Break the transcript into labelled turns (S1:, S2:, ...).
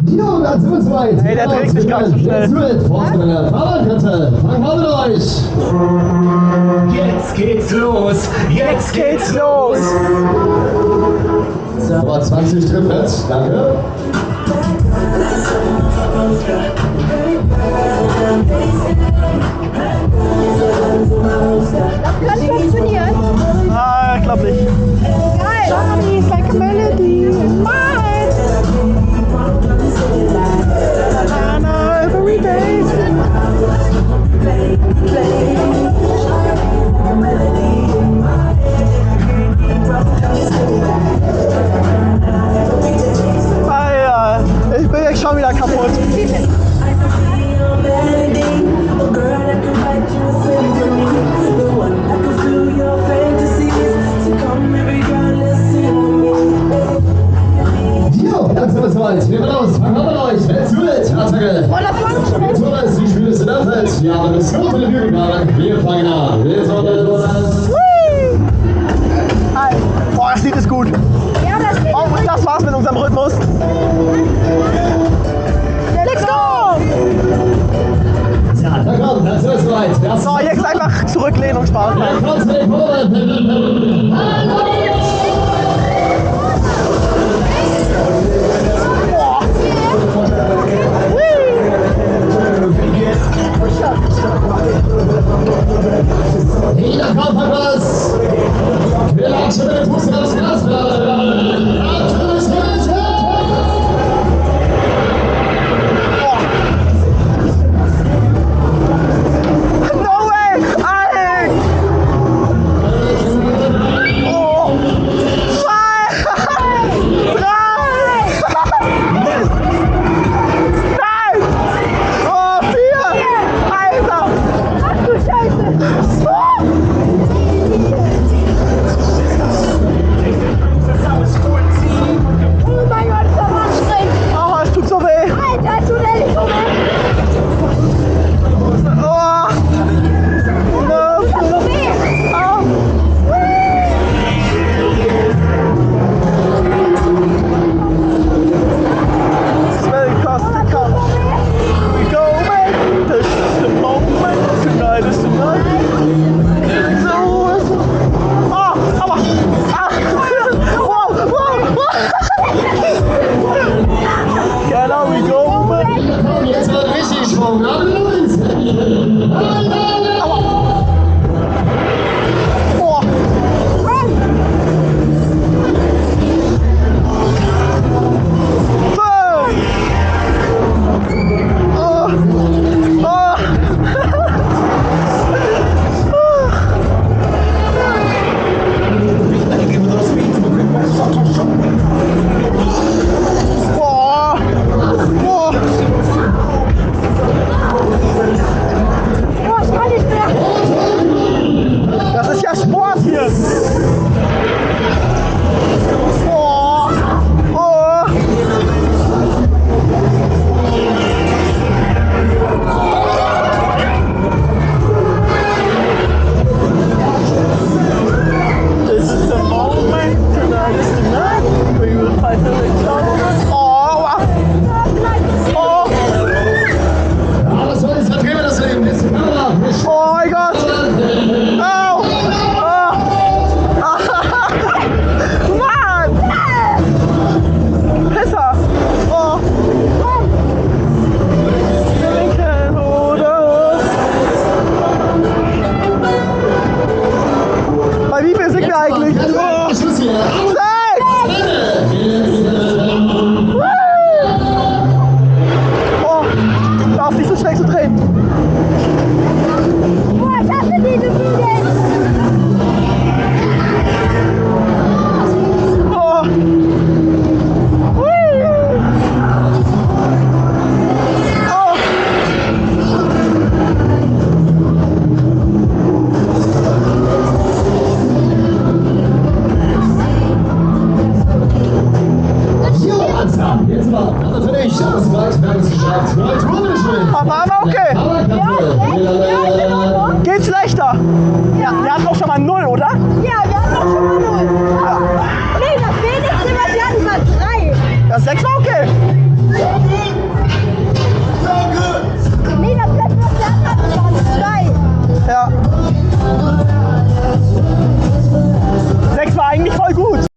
S1: Ja, und dann sind wir soweit.
S2: Hey, der dreht sich gar nicht so schnell.
S1: Fangen wir mit euch. Jetzt geht's los.
S2: Jetzt geht's los.
S1: Aber 20 Trippets, danke.
S3: Das kann funktionieren.
S2: Ah, ich glaub nicht.
S3: Geil.
S2: Johnny is like a melody in my head. I know every day. Ah ja, ich bin jetzt schon wieder kaputt.
S1: Dann sind wir soweit. Wir los. Fangen wir mit euch. Let's do it. Attacke. Die Tour ist, die Spiele ist in der Welt. Wir haben das Gute in der Bühne. Wir fangen an.
S2: Boah, das Lied ist gut.
S3: Ja, das geht.
S2: Oh, und das war's mit unserem Rhythmus.
S3: Let's go!
S1: Ja, dann kommt. Dann sind wir soweit.
S2: So, jetzt einfach zurücklehnen und Spaß machen.
S1: Jeder kommt von was. Wir latschen mit dem Fuß aufs Gas.
S2: No way! Alex! Oh! 2! 3! Nein! Oh, 4! Alter!
S3: Ach du Scheiße! Oh mein Gott, das war anstrengend!
S2: Oh, es tut so weh!
S3: Alter, tut ehrlich so weh!
S2: Oh!
S3: Das tut so weh!
S2: Oh! This will cost the count. We go away. This is the moment. Tonight is the night. So, oh, aua! Ah! Wow! Wow! Genau, we go away.
S1: Jetzt wird richtig Schwung.
S2: Oh!
S3: Oh, ich kann nicht mehr!
S2: Das ist ja Sport hier! Oh! Oh! This is the moment, tonight is the night, we will fight till it's over. Oh! Oh!
S1: Aber so ist das Leben, das Leben. Jetzt sind wir da.
S2: Oh mein Gott! Au! Oh! Mann! Pisser! Oh! Linken oder bei wie viel sind wir eigentlich? Oh!
S1: Schluss hier.
S2: 6! Oh! Hör auf, nicht so schnell zu drehen!
S3: Boah, ich hasse diese Flügel!
S2: Oh! Hui! Oh!
S1: Jetzt mal, natürlich, alles weit, wir haben es geschafft. Für heute wunderschön.
S2: Aber okay. Geht schlechter. Ja, wir hatten doch schon mal 0, oder?
S3: Ja, wir haben doch schon mal 0. Nee,
S2: Ja, 6 war okay.
S3: Nee, das letzte, was wir hatten, waren 2.
S2: Ja. 6 war eigentlich voll gut.